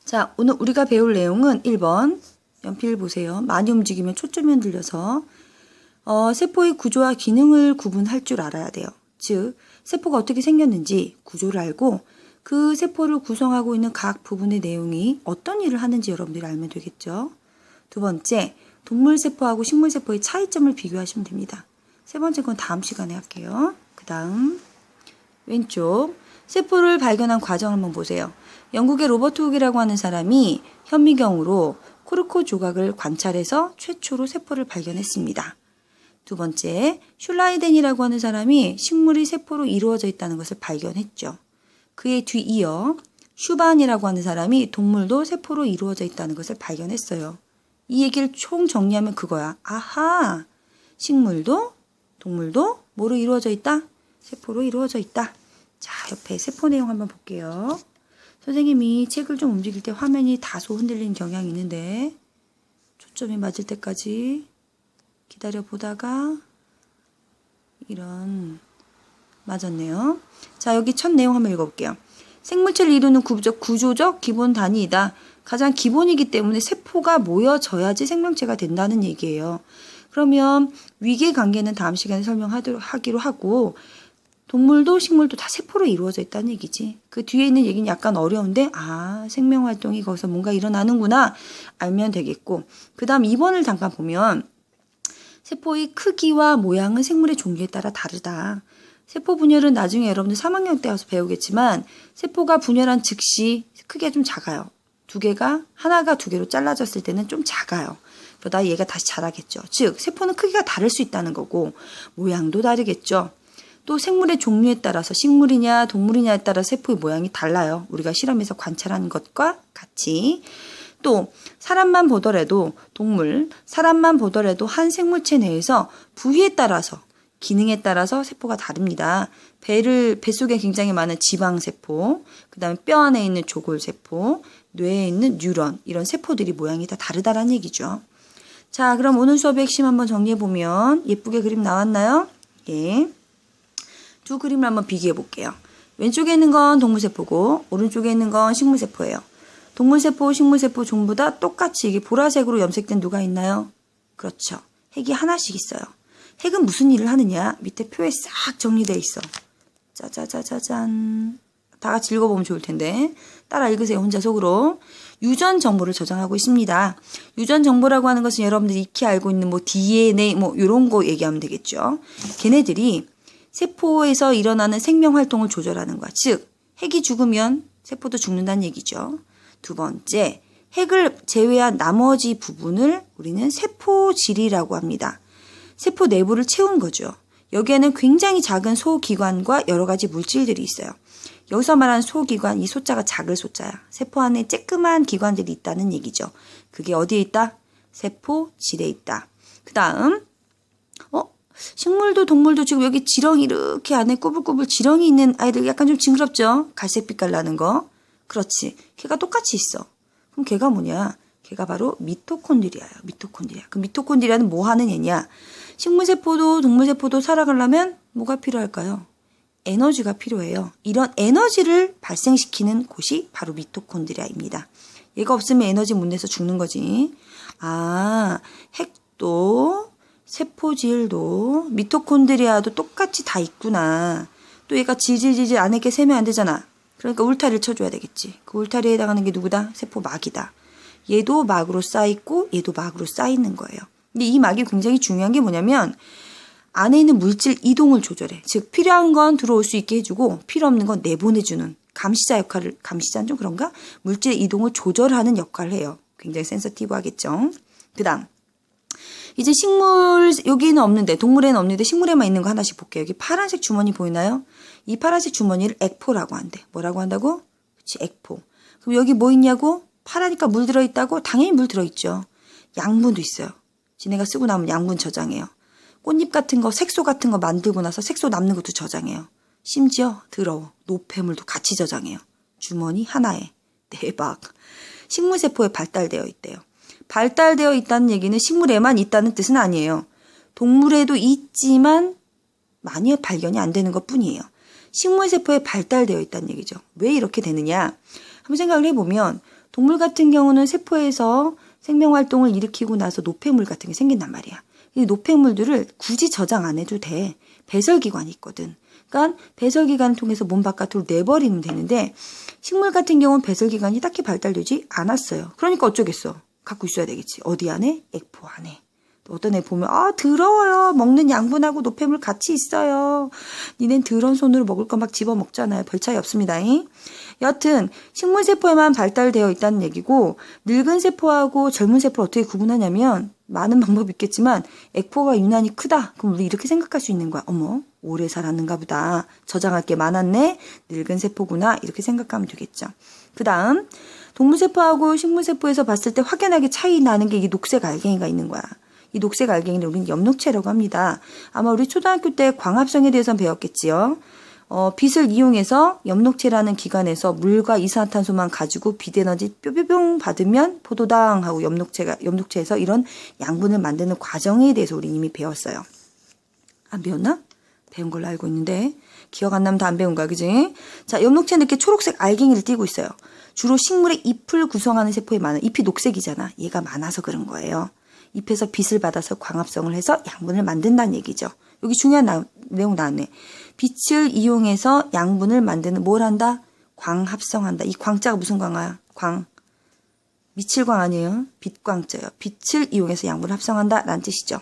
자, 오늘 우리가 배울 내용은 1번 연필 보세요. 많이 움직이면 초점이 흔들려서 세포의 구조와 기능을 구분할 줄 알아야 돼요. 즉, 세포가 어떻게 생겼는지 구조를 알고 그 세포를 구성하고 있는 각 부분의 내용이 어떤 일을 하는지 여러분들이 알면 되겠죠. 두 번째, 동물세포하고 식물세포의 차이점을 비교하시면 됩니다. 세 번째 건 다음 시간에 할게요. 그 다음 왼쪽 세포를 발견한 과정을 한번 보세요. 영국의 로버트 훅이라고 하는 사람이 현미경으로 코르코 조각을 관찰해서 최초로 세포를 발견했습니다. 두 번째, 슐라이덴이라고 하는 사람이 식물이 세포로 이루어져 있다는 것을 발견했죠. 그에 뒤이어 슈반이라고 하는 사람이 동물도 세포로 이루어져 있다는 것을 발견했어요. 이 얘기를 총 정리하면 그거야. 아하! 식물도 동물도 뭐로 이루어져 있다? 세포로 이루어져 있다. 자, 옆에 세포 내용 한번 볼게요. 선생님이 책을 좀 움직일 때 화면이 다소 흔들리는 경향이 있는데 초점이 맞을 때까지 기다려 보다가 이런 맞았네요. 자, 여기 첫 내용 한번 읽어볼게요. 생물체를 이루는 구조적 기본 단위이다. 가장 기본이기 때문에 세포가 모여져야지 생명체가 된다는 얘기예요. 그러면 위계관계는 다음 시간에 설명하기로 하고 동물도 식물도 다 세포로 이루어져 있다는 얘기지. 그 뒤에 있는 얘기는 약간 어려운데 생명활동이 거기서 뭔가 일어나는구나 알면 되겠고 그 다음 2번을 잠깐 보면 세포의 크기와 모양은 생물의 종류에 따라 다르다. 세포 분열은 나중에 여러분들 3학년 때 와서 배우겠지만 세포가 분열한 즉시 크기가 좀 작아요. 하나가 두 개로 잘라졌을 때는 좀 작아요. 그러다 얘가 다시 자라겠죠. 즉 세포는 크기가 다를 수 있다는 거고 모양도 다르겠죠. 또 생물의 종류에 따라서 식물이냐 동물이냐에 따라 세포의 모양이 달라요. 우리가 실험에서 관찰한 것과 같이. 또 사람만 보더라도 한 생물체 내에서 부위에 따라서 기능에 따라서 세포가 다릅니다. 뱃속에 굉장히 많은 지방세포, 그 다음에 뼈 안에 있는 조골세포, 뇌에 있는 뉴런 이런 세포들이 모양이 다 다르다라는 얘기죠. 자, 그럼 오늘 수업의 핵심 한번 정리해보면 예쁘게 그림 나왔나요? 예. 두 그림을 한번 비교해 볼게요. 왼쪽에 있는 건 동물세포고 오른쪽에 있는 건 식물세포예요. 동물세포, 식물세포 전부 다 똑같이 이게 보라색으로 염색된 누가 있나요? 그렇죠. 핵이 하나씩 있어요. 핵은 무슨 일을 하느냐? 밑에 표에 싹 정리되어 있어. 짜자자자잔. 다 같이 읽어보면 좋을 텐데 따라 읽으세요. 혼자 속으로. 유전 정보를 저장하고 있습니다. 유전 정보라고 하는 것은 여러분들이 익히 알고 있는 DNA 이런 거 얘기하면 되겠죠. 걔네들이 세포에서 일어나는 생명 활동을 조절하는 거야. 즉, 핵이 죽으면 세포도 죽는다는 얘기죠. 두 번째, 핵을 제외한 나머지 부분을 우리는 세포질이라고 합니다. 세포 내부를 채운 거죠. 여기에는 굉장히 작은 소기관과 여러 가지 물질들이 있어요. 여기서 말하는 소기관, 이 소자가 작을 소자야. 세포 안에 쬐끄만 기관들이 있다는 얘기죠. 그게 어디에 있다? 세포질에 있다. 그 다음 식물도 동물도 지금 여기 지렁이 이렇게 안에 꾸불꾸불 지렁이 있는 아이들 약간 좀 징그럽죠? 갈색 빛깔 나는 거. 그렇지. 걔가 똑같이 있어. 그럼 걔가 뭐냐? 걔가 바로 미토콘드리아예요. 미토콘드리아. 그 미토콘드리아는 뭐 하는 애냐? 식물세포도 동물세포도 살아가려면 뭐가 필요할까요? 에너지가 필요해요. 이런 에너지를 발생시키는 곳이 바로 미토콘드리아입니다. 얘가 없으면 에너지 못 내서 죽는 거지. 핵도 세포질도 미토콘드리아도 똑같이 다 있구나. 또 얘가 질질질질 안에 게 세면 안 되잖아. 그러니까 울타리를 쳐줘야 되겠지. 그 울타리에 해당하는 게 누구다? 세포막이다. 얘도 막으로 쌓여있고 얘도 막으로 쌓이는 거예요. 근데 이 막이 굉장히 중요한 게 뭐냐면 안에 있는 물질 이동을 조절해. 즉 필요한 건 들어올 수 있게 해주고 필요 없는 건 내보내주는 감시자는 좀 그런가? 물질 이동을 조절하는 역할을 해요. 굉장히 센서티브하겠죠. 그 다음 이제 여기는 없는데 동물에는 없는데 식물에만 있는 거 하나씩 볼게요. 여기 파란색 주머니 보이나요? 이 파란색 주머니를 액포라고 한대. 뭐라고 한다고? 그치, 액포. 그럼 여기 뭐 있냐고? 파라니까 물 들어있다고? 당연히 물 들어있죠. 양분도 있어요. 지네가 쓰고 나면 양분 저장해요. 꽃잎 같은 거, 색소 같은 거 만들고 나서 색소 남는 것도 저장해요. 심지어 더러워. 노폐물도 같이 저장해요. 주머니 하나에. 대박. 식물세포에 발달되어 있대요. 발달되어 있다는 얘기는 식물에만 있다는 뜻은 아니에요. 동물에도 있지만 많이 발견이 안 되는 것 뿐이에요. 식물세포에 발달되어 있다는 얘기죠. 왜 이렇게 되느냐? 한번 생각을 해보면 동물 같은 경우는 세포에서 생명활동을 일으키고 나서 노폐물 같은 게 생긴단 말이야. 이 노폐물들을 굳이 저장 안 해도 돼. 배설기관이 있거든. 그러니까 배설기관을 통해서 몸 바깥으로 내버리면 되는데 식물 같은 경우는 배설기관이 딱히 발달되지 않았어요. 그러니까 어쩌겠어. 갖고 있어야 되겠지. 어디 안에? 액포 안에. 어떤 애 보면 더러워요. 먹는 양분하고 노폐물 같이 있어요. 니넨 더러운 손으로 먹을 거 막 집어 먹잖아요. 별 차이 없습니다. 여튼 식물세포에만 발달되어 있다는 얘기고 늙은 세포하고 젊은 세포를 어떻게 구분하냐면 많은 방법이 있겠지만 액포가 유난히 크다. 그럼 우리 이렇게 생각할 수 있는 거야. 어머 오래 살았는가 보다. 저장할 게 많았네. 늙은 세포구나. 이렇게 생각하면 되겠죠. 그 다음 동물세포하고 식물세포에서 봤을 때 확연하게 차이 나는 게 이 녹색 알갱이가 있는 거야. 이 녹색 알갱이를 우리는 엽록체라고 합니다. 아마 우리 초등학교 때 광합성에 대해서 배웠겠지요. 빛을 이용해서 엽록체라는 기관에서 물과 이산화탄소만 가지고 빛 에너지 뿅뿅뿅 받으면 포도당 하고 엽록체에서 이런 양분을 만드는 과정에 대해서 우리 이미 배웠어요. 안 배웠나? 배운 걸로 알고 있는데 기억 안 나면 다 안 배운 거야, 그지? 자, 엽록체는 이렇게 초록색 알갱이를 띠고 있어요. 주로 식물의 잎을 구성하는 세포에 많은 잎이 녹색이잖아. 얘가 많아서 그런 거예요. 잎에서 빛을 받아서 광합성을 해서 양분을 만든다는 얘기죠. 여기 중요한 내용 나왔네. 빛을 이용해서 양분을 만드는 뭘 한다? 광합성한다. 이 광자가 무슨 광화야? 미칠광 아니에요. 빛광자예요. 빛을 이용해서 양분을 합성한다 라는 뜻이죠.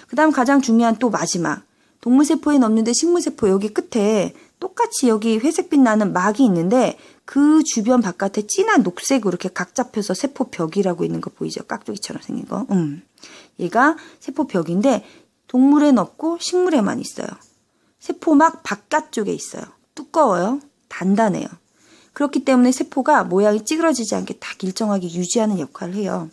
그 다음 가장 중요한 또 마지막. 동물세포에는 없는데 식물세포 여기 끝에 똑같이 여기 회색빛 나는 막이 있는데 그 주변 바깥에 진한 녹색으로 이렇게 각 잡혀서 세포벽이라고 있는 거 보이죠? 깍두기처럼 생긴 거. 얘가 세포벽인데 동물에는 없고 식물에만 있어요. 세포막 바깥쪽에 있어요. 두꺼워요. 단단해요. 그렇기 때문에 세포가 모양이 찌그러지지 않게 딱 일정하게 유지하는 역할을 해요.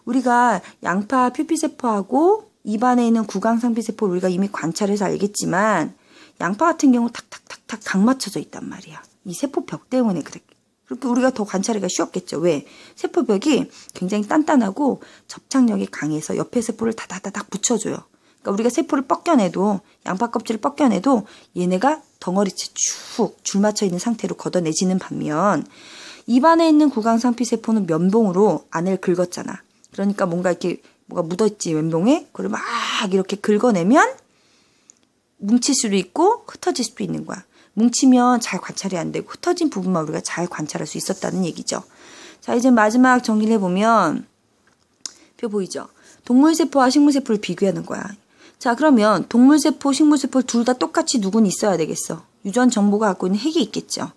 우리가 양파 표피세포하고 입안에 있는 구강상피세포를 우리가 이미 관찰해서 알겠지만 양파 같은 경우 탁탁탁탁 각 맞춰져 있단 말이야. 이 세포벽 때문에 그래. 그렇게 우리가 더 관찰하기가 쉬웠겠죠. 왜? 세포벽이 굉장히 단단하고 접착력이 강해서 옆에 세포를 다다다닥 붙여줘요. 그러니까 우리가 세포를 뻗겨내도 양파 껍질을 뻗겨내도 얘네가 덩어리째 쭉 줄 맞춰 있는 상태로 걷어내지는 반면 입안에 있는 구강상피세포는 면봉으로 안을 긁었잖아. 그러니까 뭔가 이렇게 뭐가 묻어있지 면봉에 그걸 막 이렇게 긁어내면 뭉칠 수도 있고 흩어질 수도 있는 거야. 뭉치면 잘 관찰이 안 되고 흩어진 부분만 우리가 잘 관찰할 수 있었다는 얘기죠. 자, 이제 마지막 정리를 해보면 표 보이죠? 동물세포와 식물세포를 비교하는 거야. 자, 그러면 동물세포, 식물세포 둘 다 똑같이 누구는 있어야 되겠어. 유전 정보가 갖고 있는 핵이 있겠죠.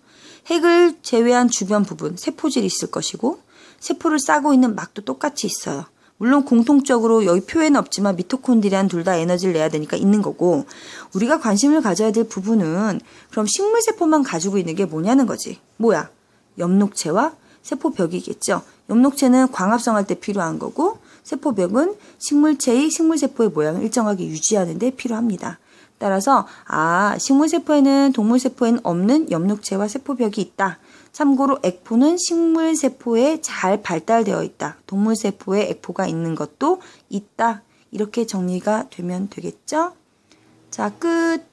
핵을 제외한 주변 부분, 세포질이 있을 것이고 세포를 싸고 있는 막도 똑같이 있어요. 물론 공통적으로 여기 표에는 없지만 미토콘드리아는 둘 다 에너지를 내야 되니까 있는 거고 우리가 관심을 가져야 될 부분은 그럼 식물세포만 가지고 있는 게 뭐냐는 거지. 뭐야? 엽록체와 세포벽이겠죠. 엽록체는 광합성할 때 필요한 거고 세포벽은 식물체의 식물세포의 모양을 일정하게 유지하는 데 필요합니다. 따라서 식물세포에는 동물세포에는 없는 엽록체와 세포벽이 있다. 참고로 액포는 식물세포에 잘 발달되어 있다. 동물세포에 액포가 있는 것도 있다. 이렇게 정리가 되면 되겠죠? 자, 끝.